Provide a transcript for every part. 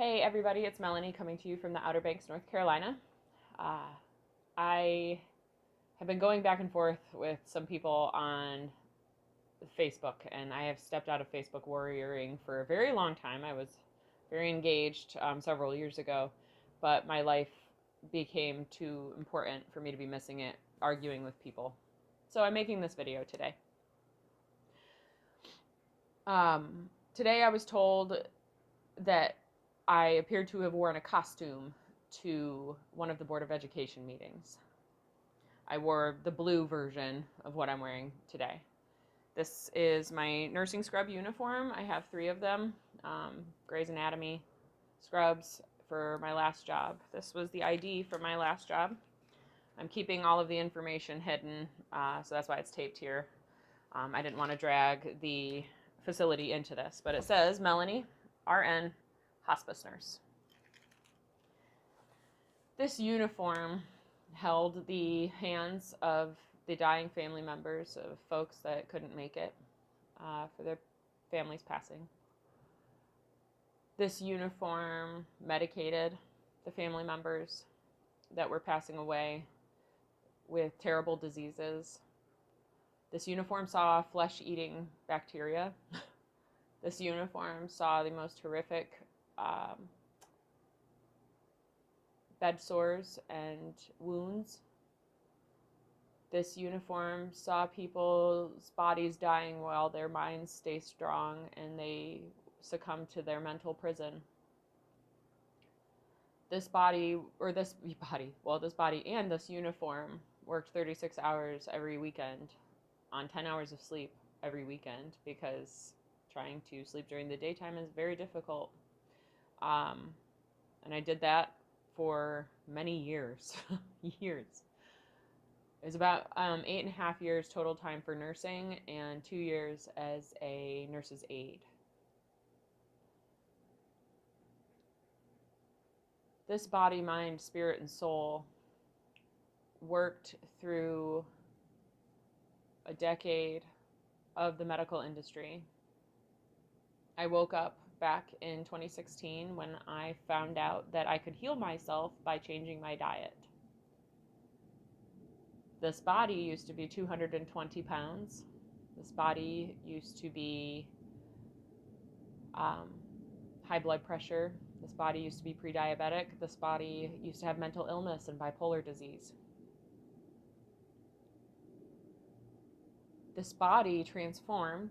Hey everybody, it's Melanie coming to you from the Outer Banks, North Carolina. I have been going back and forth with some people on Facebook, and I have stepped out of Facebook warrioring for a very long time. I was very engaged several years ago, but my life became too important for me to be missing it arguing with people. So I'm making this video today. Today I was told that I appeared to have worn a costume to one of the Board of Education meetings. I wore the blue version of what I'm wearing today. This is my nursing scrub uniform. I have 3 of them, Grey's Anatomy scrubs for my last job. This was the ID for my last job. I'm keeping all of the information hidden, so that's why it's taped here. I didn't want to drag the facility into this, but it says Melanie, RN, hospice nurse. This uniform held the hands of the dying family members of folks that couldn't make it for their families passing. This uniform medicated the family members that were passing away with terrible diseases. This uniform saw flesh-eating bacteria. This uniform saw the most horrific bed sores and wounds. This uniform saw people's bodies dying while their minds stay strong and they succumb to their mental prison. This body and this uniform worked 36 hours every weekend on 10 hours of sleep every weekend, because trying to sleep during the daytime is very difficult. And I did that for many years. Years. It was about 8.5 years total time for nursing and 2 years as a nurse's aide. This body, mind, spirit, and soul worked through a decade of the medical industry. I woke up back in 2016 when I found out that I could heal myself by changing my diet. This body used to be 220 pounds. This body used to be high blood pressure. This body used to be pre-diabetic. This body used to have mental illness and bipolar disease. This body transformed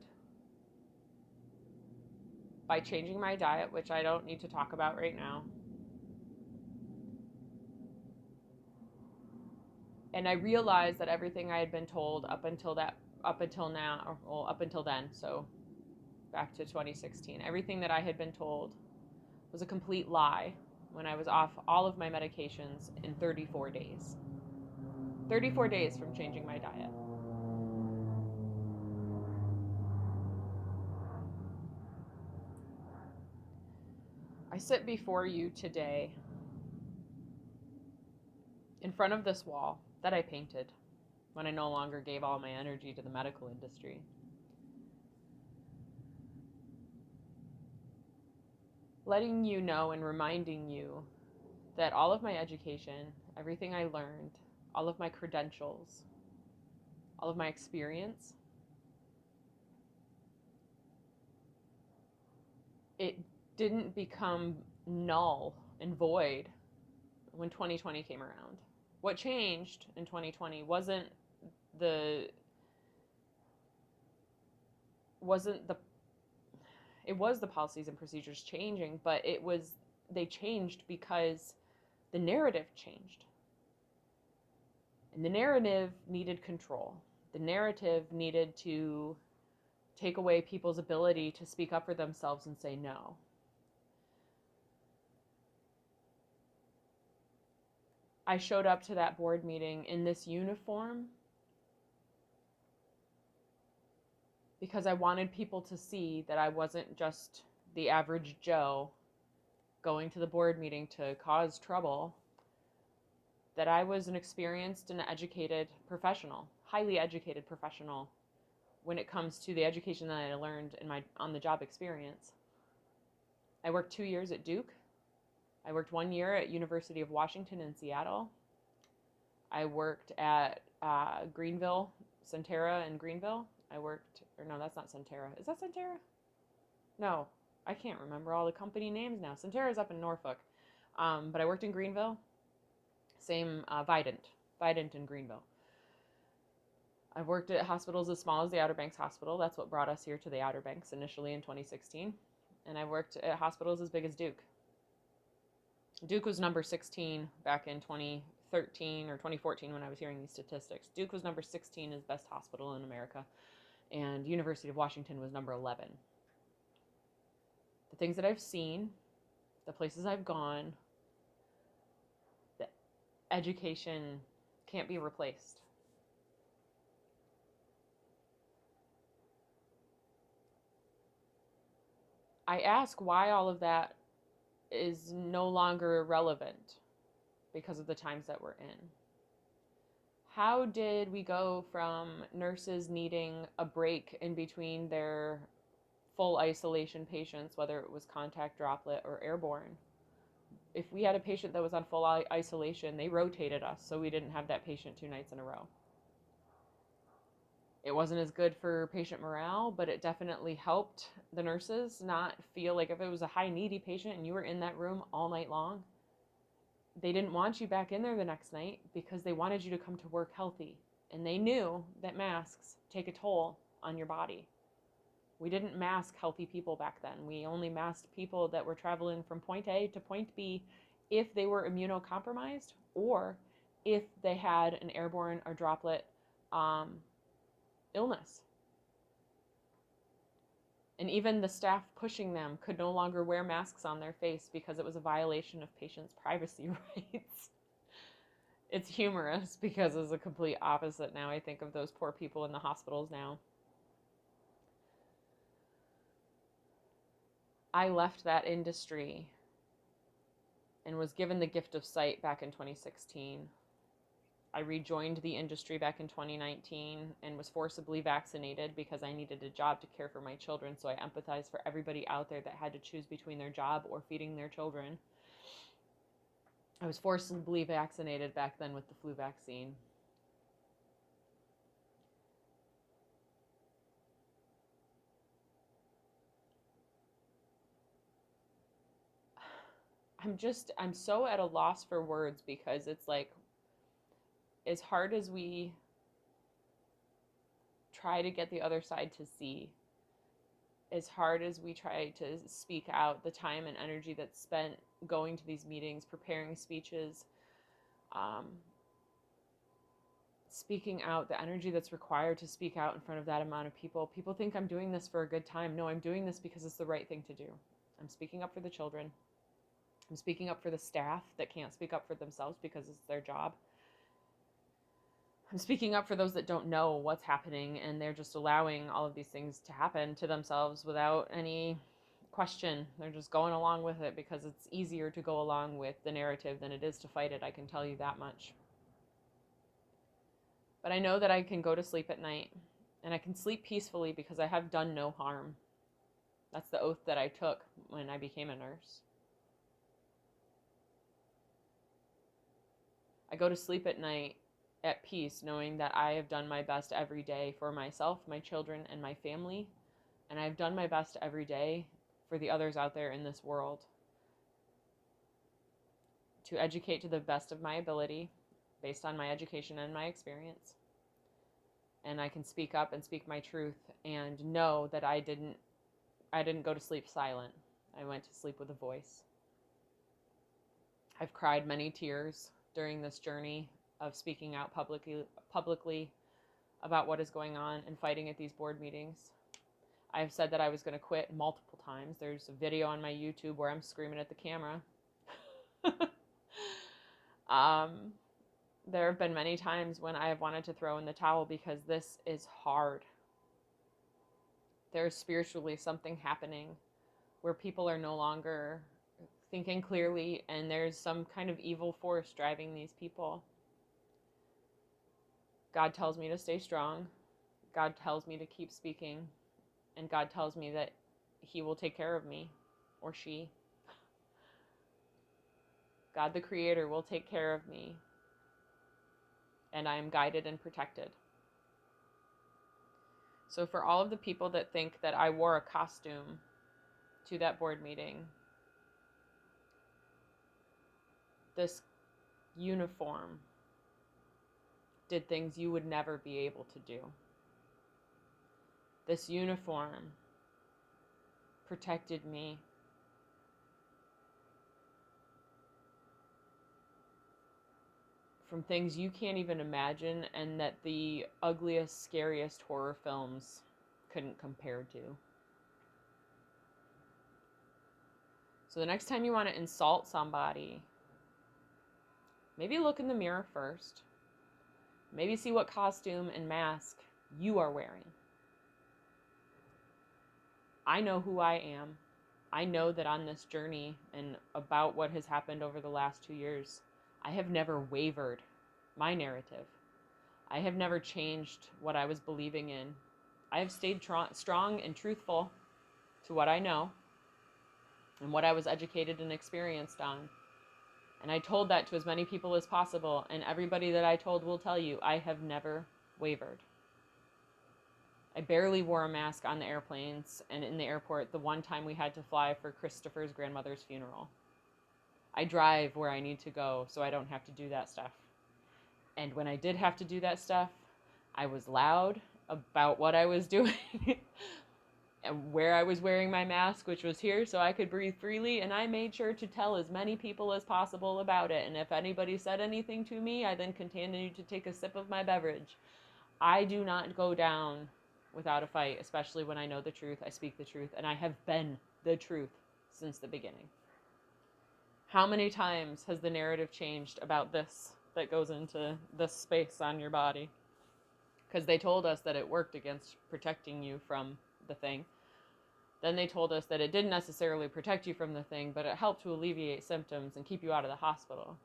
by changing my diet, which I don't need to talk about right now. And I realized that everything I had been told up until then, so back to 2016, everything that I had been told was a complete lie when I was off all of my medications in 34 days. 34 days from changing my diet. I sit before you today in front of this wall that I painted when I no longer gave all my energy to the medical industry. Letting you know and reminding you that all of my education, everything I learned, all of my credentials, all of my experience, it didn't become null and void when 2020 came around. What changed in 2020 wasn't the policies and procedures changing, but they changed because the narrative changed. And the narrative needed control. The narrative needed to take away people's ability to speak up for themselves and say no. I showed up to that board meeting in this uniform because I wanted people to see that I wasn't just the average Joe going to the board meeting to cause trouble, that I was an experienced and educated professional, highly educated professional when it comes to the education that I learned in my on-the-job experience. I worked 2 years at Duke. I worked 1 year at University of Washington in Seattle. I worked at Greenville, Centera in Greenville. No, that's not Centera. Is that Centera? No, I can't remember all the company names now. Centera's up in Norfolk. But I worked in Greenville. Same Vidant in Greenville. I've worked at hospitals as small as the Outer Banks Hospital. That's what brought us here to the Outer Banks initially in 2016. And I worked at hospitals as big as Duke. Duke was number 16 back in 2013 or 2014 when I was hearing these statistics. Duke was number 16 as best hospital in America, and University of Washington was number 11. The things that I've seen, the places I've gone, the education can't be replaced. I ask why all of that is no longer relevant because of the times that we're in. How did we go from nurses needing a break in between their full isolation patients, whether it was contact, droplet, or airborne? If we had a patient that was on full isolation, they rotated us so we didn't have that patient 2 nights in a row. It wasn't as good for patient morale, but it definitely helped the nurses not feel like if it was a high needy patient and you were in that room all night long, they didn't want you back in there the next night because they wanted you to come to work healthy. And they knew that masks take a toll on your body. We didn't mask healthy people back then. We only masked people that were traveling from point A to point B if they were immunocompromised or if they had an airborne or droplet illness. And even the staff pushing them could no longer wear masks on their face because it was a violation of patients' privacy rights. It's humorous because it's a complete opposite now. I think of those poor people in the hospitals now. I left that industry and was given the gift of sight back in 2016. I rejoined the industry back in 2019 and was forcibly vaccinated because I needed a job to care for my children. So I empathize for everybody out there that had to choose between their job or feeding their children. I was forcibly vaccinated back then with the flu vaccine. I'm so at a loss for words because it's like, as hard as we try to get the other side to see, as hard as we try to speak out, the time and energy that's spent going to these meetings, preparing speeches, speaking out, the energy that's required to speak out in front of that amount of people. People think I'm doing this for a good time. No, I'm doing this because it's the right thing to do. I'm speaking up for the children. I'm speaking up for the staff that can't speak up for themselves because it's their job. I'm speaking up for those that don't know what's happening and they're just allowing all of these things to happen to themselves without any question. They're just going along with it because it's easier to go along with the narrative than it is to fight it. I can tell you that much. But I know that I can go to sleep at night and I can sleep peacefully because I have done no harm. That's the oath that I took when I became a nurse. I go to sleep at night at peace, knowing that I have done my best every day for myself, my children, and my family. And I've done my best every day for the others out there in this world to educate to the best of my ability based on my education and my experience. And I can speak up and speak my truth and know that I didn't go to sleep silent. I went to sleep with a voice. I've cried many tears during this journey of speaking out publicly about what is going on and fighting at these board meetings. I've said that I was going to quit multiple times. There's a video on my YouTube where I'm screaming at the camera. There have been many times when I have wanted to throw in the towel because this is hard. There's spiritually something happening where people are no longer thinking clearly and there's some kind of evil force driving these people. God tells me to stay strong. God tells me to keep speaking. And God tells me that He will take care of me, or she. God the Creator will take care of me, and I am guided and protected. So for all of the people that think that I wore a costume to that board meeting, this uniform did things you would never be able to do. This uniform protected me from things you can't even imagine, and that the ugliest, scariest horror films couldn't compare to. So the next time you want to insult somebody, maybe look in the mirror first. Maybe see what costume and mask you are wearing. I know who I am. I know that on this journey and about what has happened over the last 2 years, I have never wavered my narrative. I have never changed what I was believing in. I have stayed strong and truthful to what I know and what I was educated and experienced on. And I told that to as many people as possible, and everybody that I told will tell you, I have never wavered. I barely wore a mask on the airplanes and in the airport the one time we had to fly for Christopher's grandmother's funeral. I drive where I need to go so I don't have to do that stuff. And when I did have to do that stuff, I was loud about what I was doing and where I was wearing my mask, which was here so I could breathe freely, and I made sure to tell as many people as possible about it. And if anybody said anything to me, I then continued to take a sip of my beverage. I do not go down without a fight, especially when I know the truth. I speak the truth, and I have been the truth since the beginning. How many times has the narrative changed about this that goes into this space on your body? Because they told us that it worked against protecting you from the thing. Then they told us that it didn't necessarily protect you from the thing, but it helped to alleviate symptoms and keep you out of the hospital.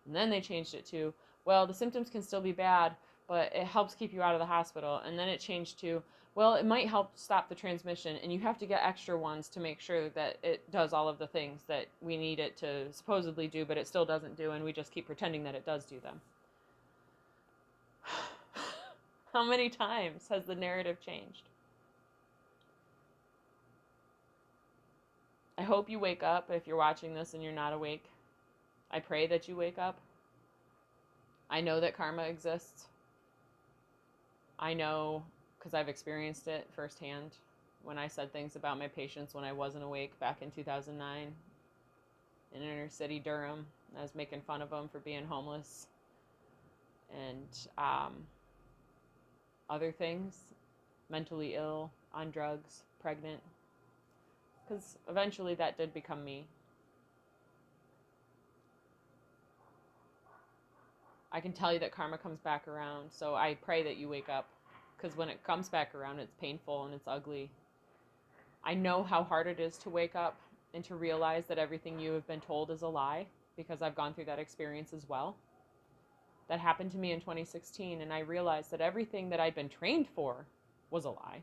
And then they changed it to, well, the symptoms can still be bad, but it helps keep you out of the hospital. And then it changed to, well, it might help stop the transmission, and you have to get extra ones to make sure that it does all of the things that we need it to supposedly do, but it still doesn't do, and we just keep pretending that it does do them. How many times has the narrative changed? I hope you wake up. If you're watching this and you're not awake, I pray that you wake up. I know that karma exists. I know because I've experienced it firsthand when I said things about my patients when I wasn't awake back in 2009 in inner city Durham. I was making fun of them for being homeless and other things, mentally ill, on drugs, pregnant, because eventually that did become me. I can tell you that karma comes back around, so I pray that you wake up, because when it comes back around, it's painful and it's ugly. I know how hard it is to wake up and to realize that everything you have been told is a lie, because I've gone through that experience as well. That happened to me in 2016, and I realized that everything that I'd been trained for was a lie.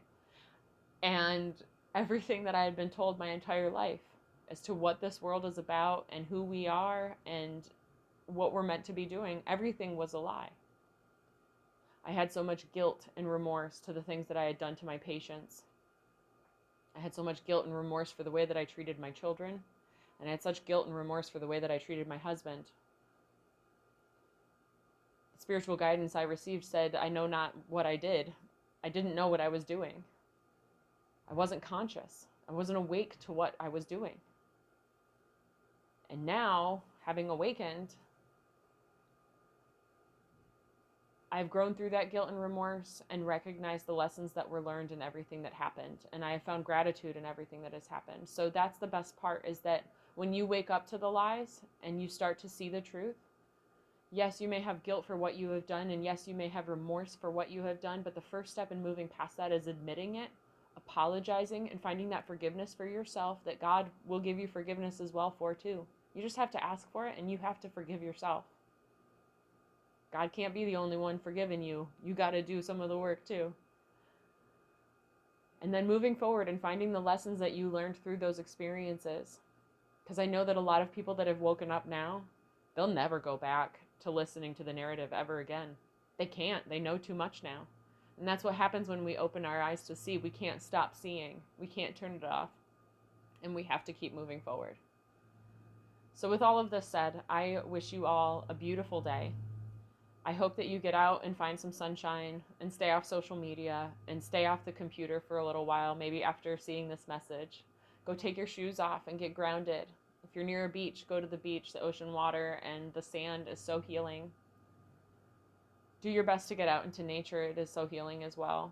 And everything that I had been told my entire life as to what this world is about and who we are and what we're meant to be doing, everything was a lie. I had so much guilt and remorse to the things that I had done to my patients. I had so much guilt and remorse for the way that I treated my children, and I had such guilt and remorse for the way that I treated my husband. The spiritual guidance I received said, I know not what I did. I didn't know what I was doing. I wasn't conscious. I wasn't awake to what I was doing. And now, having awakened, I've grown through that guilt and remorse and recognized the lessons that were learned in everything that happened. And I have found gratitude in everything that has happened. So that's the best part, is that when you wake up to the lies and you start to see the truth, yes, you may have guilt for what you have done, and yes, you may have remorse for what you have done, but the first step in moving past that is admitting it, apologizing, and finding that forgiveness for yourself that God will give you forgiveness as well for too. You just have to ask for it, and you have to forgive yourself. God can't be the only one forgiving you. You got to do some of the work too. And then moving forward and finding the lessons that you learned through those experiences. Because I know that a lot of people that have woken up now they'll never go back to listening to the narrative ever again. They can't. They know too much now. And that's what happens when we open our eyes to see. We can't stop seeing. We can't turn it off. And we have to keep moving forward. So with all of this said, I wish you all a beautiful day. I hope that you get out and find some sunshine and stay off social media and stay off the computer for a little while, maybe after seeing this message. Go take your shoes off and get grounded. If you're near a beach, go to the beach. The ocean water and the sand is so healing. Do your best to get out into nature. It is so healing as well.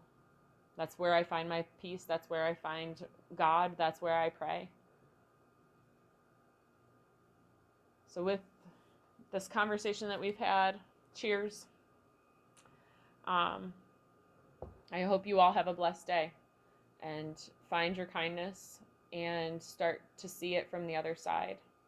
That's where I find my peace. That's where I find God. That's where I pray. So with this conversation that we've had, cheers. I hope you all have a blessed day and find your kindness and start to see it from the other side.